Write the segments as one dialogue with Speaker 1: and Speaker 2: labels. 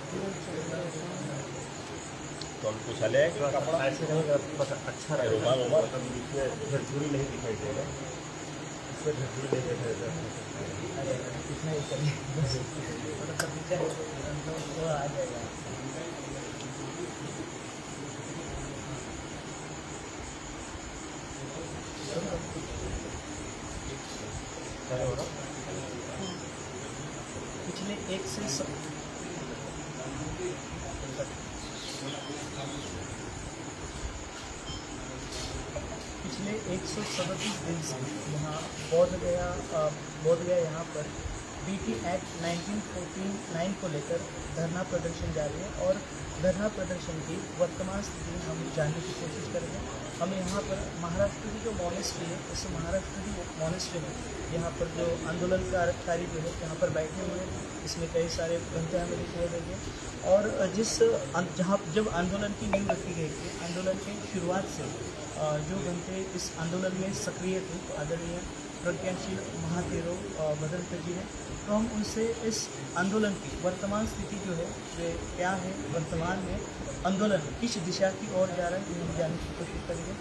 Speaker 1: तो हम पूछा ले कि कपड़ा
Speaker 2: ऐसे रहेगा बस अच्छा रहेगा।
Speaker 1: रुमाल उमाल
Speaker 2: झरझूरी नहीं दिखाई देगा, इससे झरझूरी नहीं दिखाई देगा।
Speaker 3: अरे इतना ही करिए मतलब पीछे वो आ जाएगा।
Speaker 2: क्या हो रहा?
Speaker 3: पिछले एक से पिछले 137 दिन से यहाँ बोध गया यहाँ पर बीटी एक्ट 1949 को लेकर धरना प्रदर्शन जारी है और धरना प्रदर्शन की वर्तमान स्थिति हम जानने की कोशिश करेंगे। हम यहाँ पर महाराष्ट्र की जो मॉनेस्ट्री है, इस महाराष्ट्र की मॉनेस्ट्री में यहाँ पर जो आंदोलनकारी जो है यहाँ पर बैठे हुए हैं, इसमें कई सारे घंटे हमें दिखाई देंगे। और जहाँ जब आंदोलन की नींव रखी गई थी, आंदोलन की शुरुआत से जो घंटे इस आंदोलन में सक्रिय थे, आदरणीय प्रज्ञाशील महातेरो बदलकर जी हैं, तो हम उनसे इस आंदोलन की वर्तमान स्थिति जो है वे क्या है, वर्तमान में आंदोलन किस दिशा की ओर जा रहा है, ये हम जानने की कोशिश करेंगे।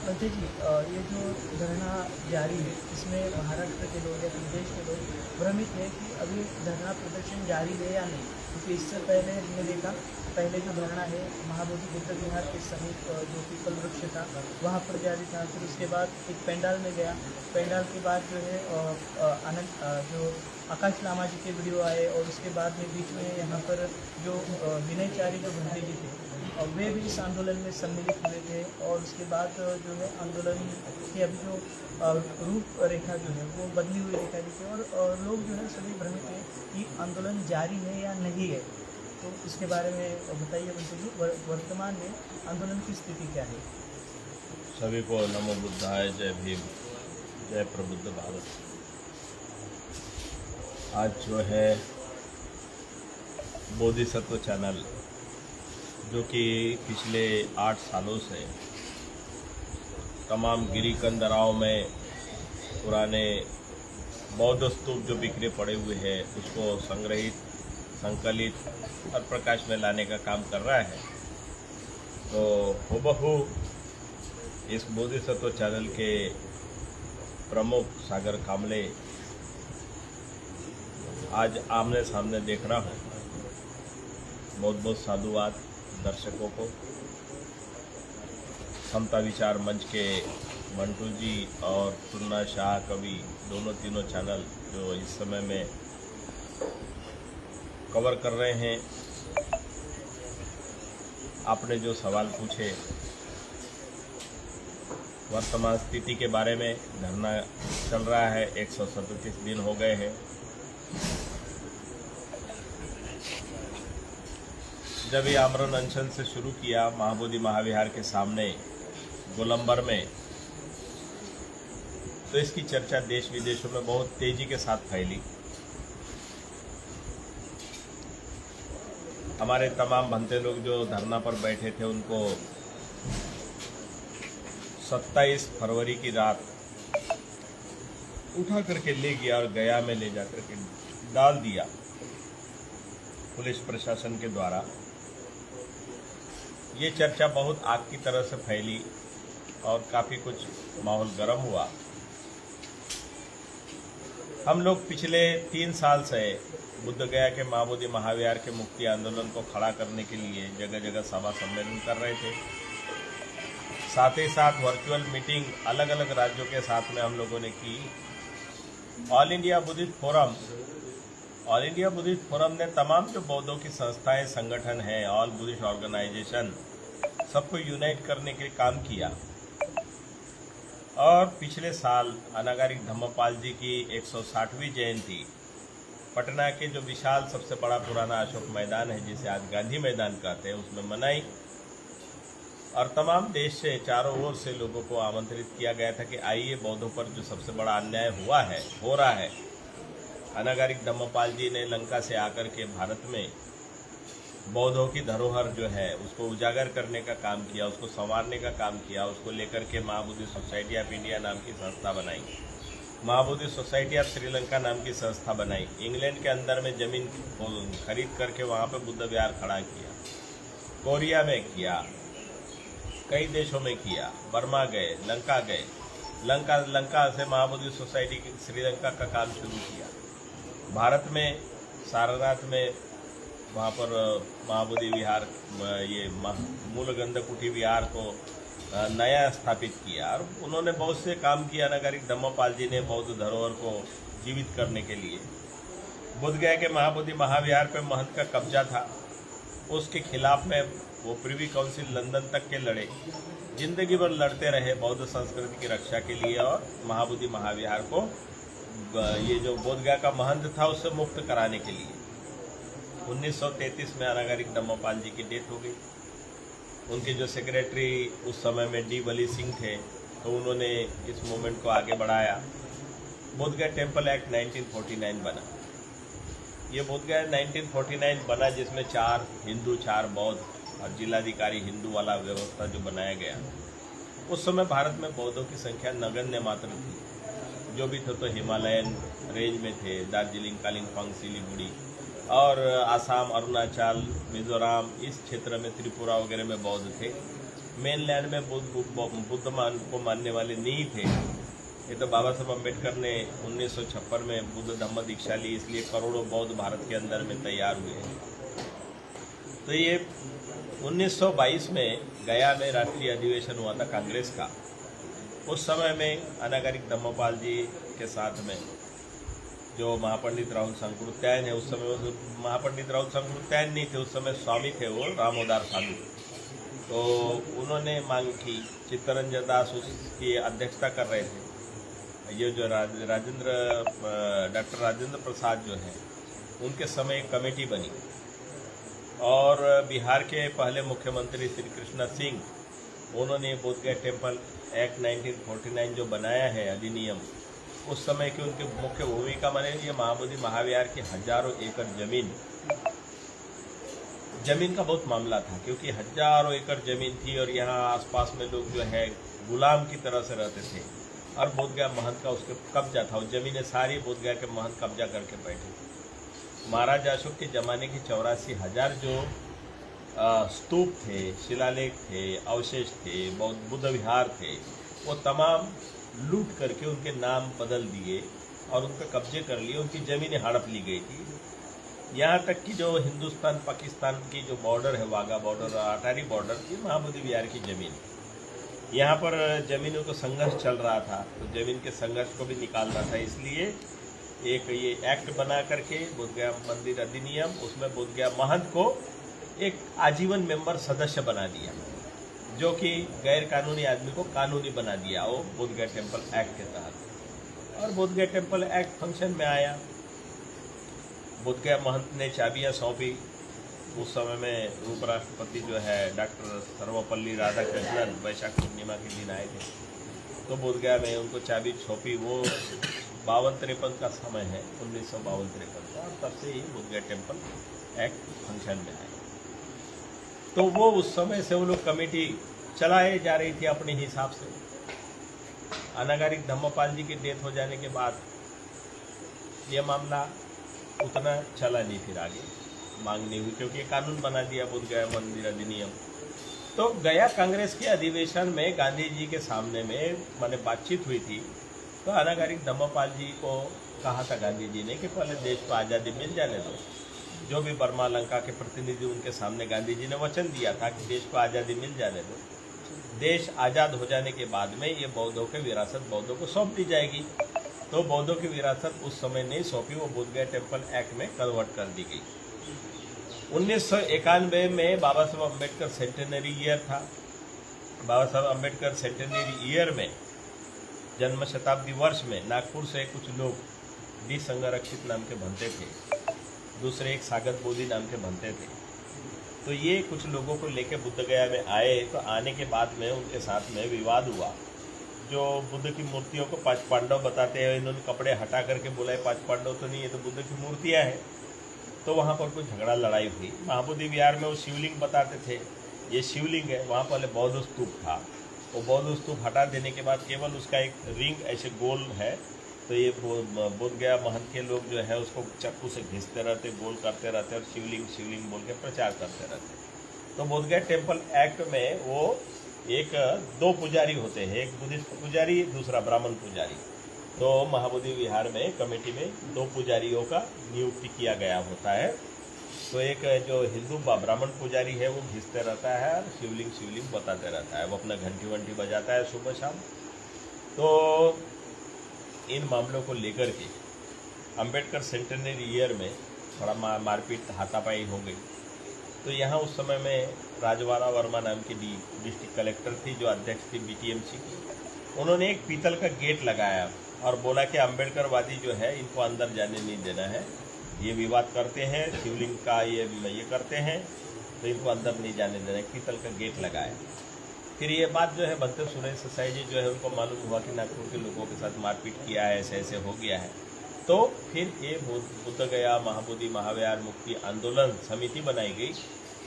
Speaker 3: पंडित जी, ये जो धरना जारी है, इसमें महाराष्ट्र के लोग या प्रदेश के लोग भ्रमित है कि अभी धरना प्रदर्शन जारी है या नहीं, क्योंकि इससे पहले हमने देखा पहले जो धरना है महाबोधि बुद्ध विहार के समीप जो पीपल वृक्ष था वहाँ पर जारी था। फिर उसके बाद एक पंडाल में गया, पंडाल के बाद जो है जो आकाश लामा जी के वीडियो आए और उसके बाद में बीच में यहाँ पर जो विनयचारी जो भंडे जी थे और वे भी इस आंदोलन में सम्मिलित हुए थे। और उसके बाद जो है आंदोलन की अभी जो रूपरेखा जो है वो बदली हुई दिखाई देती है और लोग जो है सभी भ्रमित हैं कि आंदोलन जारी है या नहीं है। तो इसके बारे में बताइए बंटी जी, वर्तमान में आंदोलन की स्थिति क्या है?
Speaker 1: सभी को नमो बुद्धाय, जय भीम, जय प्रबुद्ध भारत। आज जो है बोधिसत्व चैनल, जो कि पिछले 8 सालों से तमाम गिरिकंदराओं में पुराने बौद्ध स्तूप जो बिखरे पड़े हुए हैं उसको संग्रहित, संकलित और प्रकाश में लाने का काम कर रहा है। तो हूबहू इस बोधिसत्व चैनल के प्रमुख सागर कामले आज आमने सामने देख रहा हूँ। बहुत बहुत साधुवाद दर्शकों को। समता विचार मंच के मंटू जी और टुन्ना शाह कवि तीनों चैनल जो इस समय में कवर कर रहे हैं। आपने जो सवाल पूछे वर्तमान स्थिति के बारे में, धरना चल रहा है, 137 दिन हो गए हैं। जब ये आमरण अनशन से शुरू किया महाबोधि महाविहार के सामने गोलंबर में, तो इसकी चर्चा देश विदेशों में बहुत तेजी के साथ फैली। हमारे तमाम भंते लोग जो धरना पर बैठे थे उनको 27 फरवरी की रात उठा करके ले गया और गया में ले जाकर के डाल दिया पुलिस प्रशासन के द्वारा। ये चर्चा बहुत आग की तरह से फैली और काफ़ी कुछ माहौल गर्म हुआ। हम लोग पिछले 3 साल से बुद्ध गया के महाबोधि महाविहार के मुक्ति आंदोलन को खड़ा करने के लिए जगह जगह सभा सम्मेलन कर रहे थे। साथ ही साथ वर्चुअल मीटिंग अलग अलग राज्यों के साथ में हम लोगों ने की। ऑल इंडिया बुद्धिस्ट फोरम ने तमाम जो बौद्धों की संस्थाएं, संगठन हैं, ऑल बुद्धिस्ट ऑर्गेनाइजेशन, सबको यूनाइट करने के लिए काम किया। और पिछले साल अनागारिक धम्मपाल जी की 160वीं जयंती पटना के जो विशाल सबसे बड़ा पुराना अशोक मैदान है, जिसे आज गांधी मैदान कहते हैं, उसमें मनाई। और तमाम देश से, चारों ओर से लोगों को आमंत्रित किया गया था कि आइए, बौद्धों पर जो सबसे बड़ा अन्याय हो रहा है। अनागारिक धम्मपाल जी ने लंका से आकर के भारत में बौद्धों की धरोहर जो है उसको उजागर करने का काम किया, उसको संवारने का काम किया। उसको लेकर के महाबोधि सोसाइटी ऑफ इंडिया नाम की संस्था बनाई महाबोधि सोसाइटी ऑफ श्रीलंका नाम की संस्था बनाई। इंग्लैंड के अंदर में जमीन खरीद करके वहाँ पे बुद्ध विहार खड़ा किया। कोरिया में किया, कई देशों में किया, बर्मा गए, लंका गए। लंका से महाबोधि सोसाइटी की श्रीलंका का काम शुरू किया। भारत में सारनाथ में वहाँ पर महाबोधि विहार, ये मूलगंधकुटी विहार को नया स्थापित किया और उन्होंने बहुत से काम किया। नागरिक धम्मपाल जी ने बौद्ध धरोहर को जीवित करने के लिए बोधगया के महाबोधि महाविहार पर महंत का कब्जा था, उसके खिलाफ में वो प्रिवी काउंसिल लंदन तक के लड़े, जिंदगी भर लड़ते रहे बौद्ध संस्कृति की रक्षा के लिए और महाबोधि महाविहार को ये जो बोधगया का महंत था उससे मुक्त कराने के लिए। 1933 में अनागारिक धम्मपाल जी की डेथ हो गई। उनके जो सेक्रेटरी उस समय में डी बली सिंह थे, तो उन्होंने इस मूवमेंट को आगे बढ़ाया। बोधगया टेम्पल एक्ट 1949 बना। ये बोधगया 1949 बना जिसमें 4 हिंदू 4 बौद्ध और जिलाधिकारी हिंदू वाला व्यवस्था जो बनाया गया। उस समय भारत में बौद्धों की संख्या नगण्य मात्र थी। जो भी थे तो हिमालयन रेंज में थे, दार्जिलिंग, कालिम्पोंग, सिलीगुड़ी और आसाम, अरुणाचल, मिजोरम, इस क्षेत्र में त्रिपुरा वगैरह में बौद्ध थे। मेनलैंड में बुद्ध को मानने वाले नहीं थे। ये तो बाबा साहब अम्बेडकर ने 1956 में बुद्ध धम्म दीक्षा ली, इसलिए करोड़ों बौद्ध भारत के अंदर में तैयार हुए हैं। तो ये 1922 में गया में राष्ट्रीय अधिवेशन हुआ था कांग्रेस का। उस समय में अनागारिक धम्मपाल जी के साथ में जो महापंडित राहुल संकृत्यायन है, उस समय महापंडित राहुल संकृत्यायन नहीं थे, उस समय स्वामी थे वो रामोदार साधु। तो उन्होंने मांग की, चित्तरंजन दास उसकी अध्यक्षता कर रहे थे। ये जो डॉक्टर राजेंद्र प्रसाद जो है, उनके समय एक कमेटी बनी और बिहार के पहले मुख्यमंत्री श्री कृष्णा सिंह, उन्होंने बोधगया टेम्पल एक्ट 1949 जो बनाया है अधिनियम, उस समय की उनकी मुख्य भूमिका माने ये महाबोधि महाविहार की हजारों एकड़ जमीन का बहुत मामला था, क्योंकि हजारों एकड़ जमीन थी और यहाँ आसपास में लोग जो है गुलाम की तरह से रहते थे और बोधगया महंत का उसके कब्जा था। उस जमीनें सारी बोधगया के महंत कब्जा करके बैठे। महाराज अशोक के ज़माने की 84,000 जो स्तूप थे, शिलालेख थे, अवशेष थे, बुद्ध विहार थे, वो तमाम लूट करके उनके नाम बदल दिए और उन पर कब्जे कर लिए। उनकी ज़मीनें हड़प ली गई थी। यहाँ तक कि जो हिंदुस्तान पाकिस्तान की जो बॉर्डर है, वाघा बॉर्डर, अटारी बॉर्डर, ये महाबोधि विहार की ज़मीन। यहाँ पर ज़मीनों को संघर्ष चल रहा था, तो ज़मीन के संघर्ष को भी निकालना था, इसलिए एक ये एक्ट बना करके बोधगया मंदिर अधिनियम, उसमें बोधगया महंत को एक आजीवन मेंबर सदस्य बना दिया, जो कि गैर कानूनी आदमी को कानूनी बना दिया वो बोधगया टेम्पल एक्ट के तहत। और बोधगया टेम्पल एक्ट फंक्शन में आया। बोधगया महंत ने चाबियां सौंपी। उस समय में उपराष्ट्रपति जो है डॉक्टर सर्वपल्ली राधाकृष्णन वैशाख पूर्णिमा के दिन आए थे, तो बोधगया में उनको चाबी सौंपी। वो 52-53 का समय है, 1952-53 का, और तब से ही बोधगया टेम्पल एक्ट फंक्शन में आया। तो वो उस समय से वो लोग कमेटी चलाए जा रही थी अपने हिसाब से। अनागारिक धम्मपाल जी की डेथ हो जाने के बाद ये मामला उतना चला नहीं, फिर आगे मांग नहीं हुई, क्योंकि कानून बना दिया बोधगया मंदिर अधिनियम। तो गया कांग्रेस के अधिवेशन में गांधी जी के सामने में माने बातचीत हुई थी, तो अनागारिक धम्मपाल जी को कहा था गांधी जी ने कि पहले देश को आज़ादी मिल जाने दो। जो भी बर्मा लंका के प्रतिनिधि, उनके सामने गांधी जी ने वचन दिया था कि देश को आज़ादी मिल जाने दो। देश आज़ाद हो जाने के बाद में ये बौद्धों की विरासत बौद्धों को सौंप दी जाएगी। तो बौद्धों की विरासत उस समय नहीं सौंपी, वो बोधगया टेम्पल एक्ट में कन्वर्ट कर दी गई। 1991 में बाबा साहब अम्बेडकर सेंटेनरी ईयर था। बाबा साहब अम्बेडकर सेंटेनरी ईयर में, जन्म शताब्दी वर्ष में, नागपुर से कुछ लोग, डी संगरक्षित नाम के बनते थे, दूसरे एक सागत बोधी नाम के बनते थे। तो ये कुछ लोगों को लेके बुद्ध गया में आए। तो आने के बाद में उनके साथ में विवाद हुआ। जो बुद्ध की मूर्तियों को 5 पांडव बताते हैं, इन्होंने कपड़े हटा करके बोला है 5 पांडव तो नहीं, ये तो बुद्ध की मूर्तियाँ हैं। तो वहाँ पर कोई झगड़ा लड़ाई हुई। महाबोधि विहार में वो शिवलिंग बताते थे, ये शिवलिंग है। वहाँ पहले बौद्ध स्तूप था, वो बौद्ध स्तूप हटा देने के बाद केवल उसका एक रिंग ऐसे गोल है, तो ये बोध गया महंत के लोग जो है उसको चक्कू से घिसते रहते, गोल करते रहते और शिवलिंग बोल के प्रचार करते रहते। तो बोध गया टेम्पल एक्ट में वो एक 2 पुजारी होते हैं, एक बुद्धिस्ट पुजारी, दूसरा ब्राह्मण पुजारी। तो महाबोधि विहार में कमेटी में 2 पुजारियों का नियुक्ति किया गया होता है। तो एक जो हिंदू ब्राह्मण पुजारी है वो घिसते रहता है और शिवलिंग बताते रहता है, वो अपना घंटी वंटी बजाता है सुबह शाम। तो इन मामलों को लेकर के अंबेडकर सेंटेनरी ईयर में थोड़ा मारपीट हाथापाई हो गई। तो यहाँ उस समय में राजवाड़ा वर्मा नाम की डिस्ट्रिक्ट कलेक्टर थी जो अध्यक्ष थी BTMC की। उन्होंने एक पीतल का गेट लगाया और बोला कि अंबेडकरवादी जो है इनको अंदर जाने नहीं देना है, ये विवाद करते हैं, शिवलिंग का ये करते हैं, तो इनको अंदर नहीं जाने देना है। पीतल का गेट लगाया। फिर ये बात जो है बनते सुरेश ससाई जी जो है उनको मालूम हुआ कि नागपुर के लोगों के साथ मारपीट किया है, ऐसे हो गया है। तो फिर ये बुद्ध गया महाबोधि महाविहार मुक्ति आंदोलन समिति बनाई गई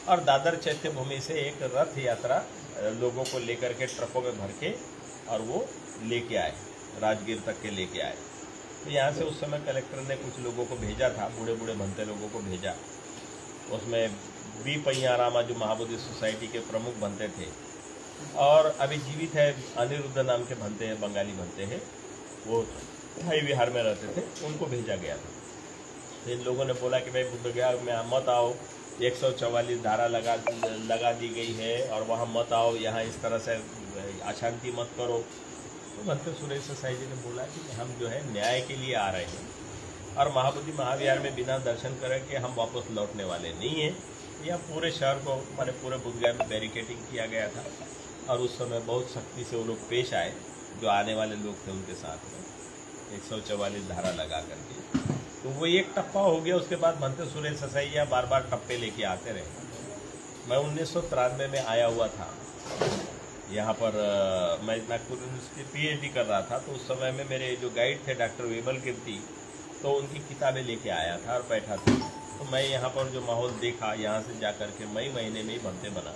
Speaker 1: और दादर चैत्य भूमि से एक रथ यात्रा लोगों को लेकर के ट्रकों में भर के और वो लेके आए, राजगीर तक के लेके आए। तो यहाँ से उस समय कलेक्टर ने कुछ लोगों को भेजा था, बूढ़े भंते लोगों को भेजा। उसमें बी पैयारामा जो महाबोधि सोसाइटी के प्रमुख भंते थे और अभी जीवित है अनिरुद्ध नाम के भंते हैं, बंगाली भंते हैं, वो थाई विहार में रहते थे, उनको भेजा गया था। तो इन लोगों ने बोला कि भाई बुद्ध गया में मत आओ, 144 धारा लगा दी गई है और वहाँ मत आओ, यहाँ इस तरह से अशांति मत करो। तो भंते सुरेश ससाई जी ने बोला कि हम जो है न्याय के लिए आ रहे हैं और महाबोधि महाविहार में बिना दर्शन करें कि हम वापस लौटने वाले नहीं हैं। यहाँ पूरे शहर को हमारे पूरे बोधगया में बैरिकेडिंग किया गया था और उस समय बहुत सख्ती से वो लोग पेश आए जो आने वाले लोग थे उनके साथ में 144 धारा लगा करके। तो वो एक टप्पा हो गया। उसके बाद भंते सुरेश ससाई बार बार टप्पे लेके आते रहे। मैं 1993 में आया हुआ था यहाँ पर, मैं नागपुर यूनिवर्सिटी PhD कर रहा था। तो उस समय में मेरे जो गाइड थे डॉक्टर विमल कीर्ति, तो उनकी किताबें लेके आया था और बैठा था। तो मैं यहाँ पर जो माहौल देखा, यहाँ से जा कर के मई महीने में ही भंते बना,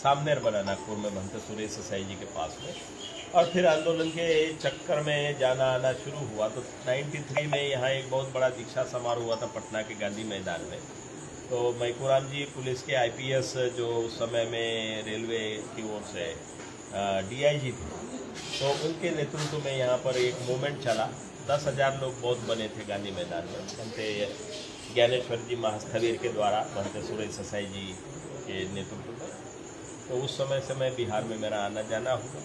Speaker 1: सामनेर बना नागपुर में भंते सुरेश ससाई जी के पास में। और फिर आंदोलन के चक्कर में जाना आना शुरू हुआ। तो 93 में यहाँ एक बहुत बड़ा दीक्षा समारोह हुआ था पटना के गांधी मैदान में। तो मैकूराम जी पुलिस के IPS जो उस समय में रेलवे की ओर से DIG थे, तो उनके नेतृत्व में यहाँ पर एक मूवमेंट चला। 10,000 लोग बहुत बने थे गांधी मैदान में भंते ज्ञानेश्वर जी महास्थवीर के द्वारा, भंते सुरेश ससाई जी के नेतृत्व में। तो उस समय से मैं बिहार में मेरा आना जाना हुआ।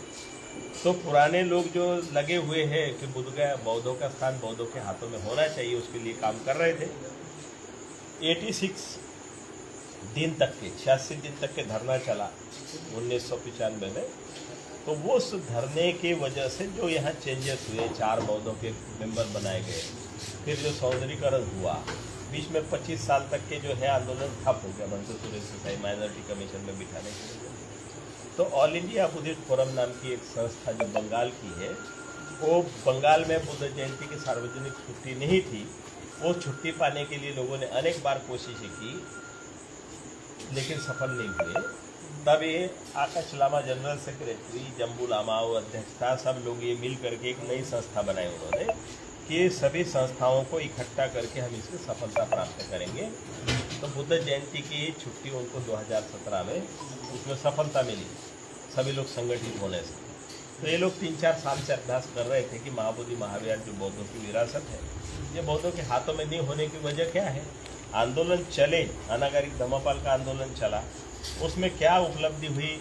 Speaker 1: तो पुराने लोग जो लगे हुए हैं कि बोधगया बौद्धों का स्थान बौद्धों के हाथों में होना चाहिए, उसके लिए काम कर रहे थे। 86 दिन तक के 86 दिन तक के धरना चला 1995 में। तो वो उस धरने की वजह से जो यहाँ चेंजेस हुए, 4 बौद्धों के मेंबर बनाए गए, फिर जो सौंदर्यीकरण हुआ, बीच में 25 साल तक के जो है आंदोलन ठप हो गया भंते सुरेश ससाई माइनॉरिटी कमीशन में बिठाने के लिए। तो ऑल इंडिया बुद्धिस्ट फोरम नाम की एक संस्था जो बंगाल की है, वो बंगाल में बुद्ध जयंती की सार्वजनिक छुट्टी नहीं थी। वो छुट्टी पाने के लिए लोगों ने अनेक बार कोशिशें की लेकिन सफल नहीं हुए। तब ये आकाश लामा जनरल सेक्रेटरी, जम्बू लामा अध्यक्षता, सब लोग ये मिल करके एक नई संस्था बनाई उन्होंने कि सभी संस्थाओं को इकट्ठा करके हम इसमें सफलता प्राप्त करेंगे। तो बुद्ध जयंती की छुट्टी उनको 2017 में उसमें सफलता मिली सभी लोग संगठित होने से। तो ये लोग 3-4 साल से अभ्यास कर रहे थे कि महाबोधि महाविहार जो बौद्धों की विरासत है, ये बौद्धों के हाथों में नहीं होने की वजह क्या है। आंदोलन चले, अनागारिक धम्मपाल का आंदोलन चला, उसमें क्या उपलब्धि हुई,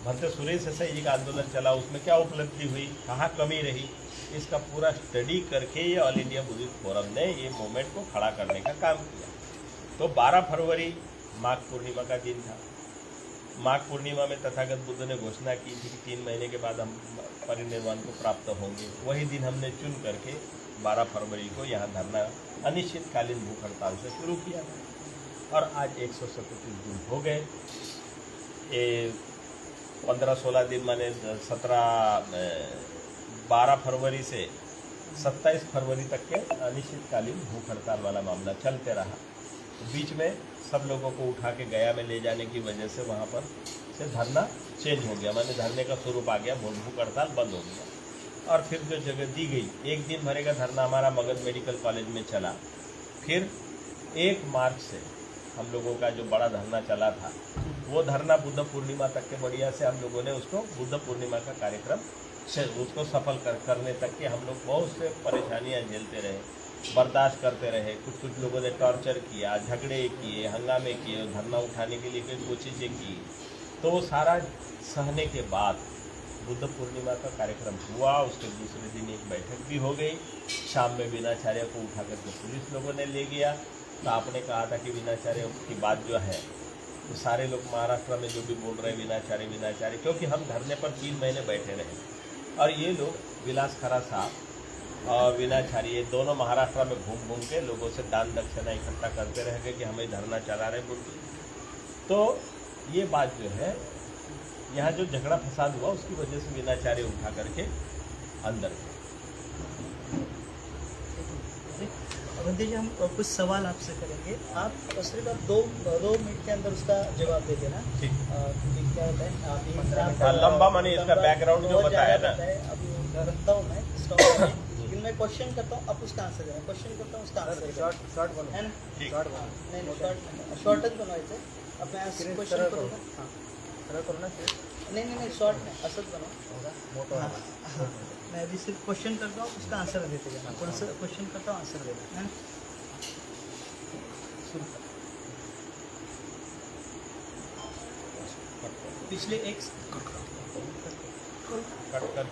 Speaker 1: भंते सुरेश ससाई जी का आंदोलन चला, उसमें क्या उपलब्धि हुई, कहाँ कमी रही, इसका पूरा स्टडी करके ये ऑल इंडिया बुद्धिस्ट फोरम ने ये मूवमेंट को खड़ा करने का काम किया। तो 12 फरवरी माघ पूर्णिमा का दिन था। माघ पूर्णिमा में तथागत बुद्ध ने घोषणा की थी कि 3 महीने के बाद हम परिनिर्वाण को प्राप्त होंगे। वही दिन हमने चुन करके 12 फरवरी को यहाँ धरना अनिश्चितकालीन भूख हड़ताल से शुरू किया और आज 137 दिन हो गए। ये 15-16 दिन माने 12 फरवरी से 27 फरवरी तक के अनिश्चितकालीन भूख हड़ताल वाला मामला चलते रहा। बीच में सब लोगों को उठा के गया में ले जाने की वजह से वहाँ पर से धरना चेंज हो गया, माने धरने का स्वरूप आ गया, भूख हड़ताल बंद हो गया। और फिर जो जगह दी गई, एक दिन भरे का धरना हमारा मगध मेडिकल कॉलेज में चला। फिर 1 मार्च से हम लोगों का जो बड़ा धरना चला था, वो धरना बुद्ध पूर्णिमा तक के बढ़िया से हम लोगों ने उसको बुद्ध पूर्णिमा का कार्यक्रम से उसको सफल करने तक के हम लोग बहुत से परेशानियां झेलते रहे, बर्दाश्त करते रहे। कुछ लोगों ने टॉर्चर किया, झगड़े किए, हंगामे किए, धरना उठाने के लिए कई कोशिशें की। तो वो सारा सहने के बाद बुद्ध पूर्णिमा का कार्यक्रम हुआ। उसके दूसरे दिन एक बैठक भी हो गई। शाम में वीणाचार्य को उठा करके पुलिस लोगों ने ले गया। तो आपने कहा था कि वीणाचार्य की बात जो है, तो सारे लोग महाराष्ट्र में जो भी बोल रहे हैं वीणाचार्य वीणाचार्य, क्योंकि हम धरने पर 3 महीने बैठे रहे और ये लोग विलास खरा साहब और वीणाचार्य ये दोनों महाराष्ट्र में घूम घूम के लोगों से दान दक्षिणा इकट्ठा करते रह गए कि हमें धरना चला रहे बुद्ध। तो ये बात जो है, यहाँ जो झगड़ा फसाद हुआ उसकी वजह से वीणाचार्य उठा करके अंदर गए।
Speaker 3: अवंती जी, हम कुछ सवाल आपसे करेंगे। आप सिर्फ आप दो मिनट के अंदर उसका जवाब दे देना।
Speaker 1: ठीक।
Speaker 3: क्योंकि क्या होता है, अभी
Speaker 1: हाँ, लंबा माने इसका बैकग्राउंड जो बताया ना।
Speaker 3: अभी रखता हूँ मैं स्टॉप में, लेकिन मैं क्वेश्चन करता हूँ, आप उसका आंसर देना। क्वेश्चन करता हूँ, उसका आंसर
Speaker 2: शॉर्ट बनव.
Speaker 3: है ना?
Speaker 1: ठीक.
Speaker 3: नाही शॉर्टच बनवायचं. आपण क्वेश्चन करू का? हां,
Speaker 2: सरळ करू ना ते.
Speaker 3: नहीं शॉर्ट नहीं, असंच बनवा.
Speaker 2: मोठं
Speaker 3: हाँ, हाँ. मैं अभी सिर्फ क्वेश्चन करता हूँ, उसका आंसर देते जाना. क्वेश्चन करता हूँ, आंसर देना है ना? शुरू कर. पिछले एक
Speaker 1: कट कर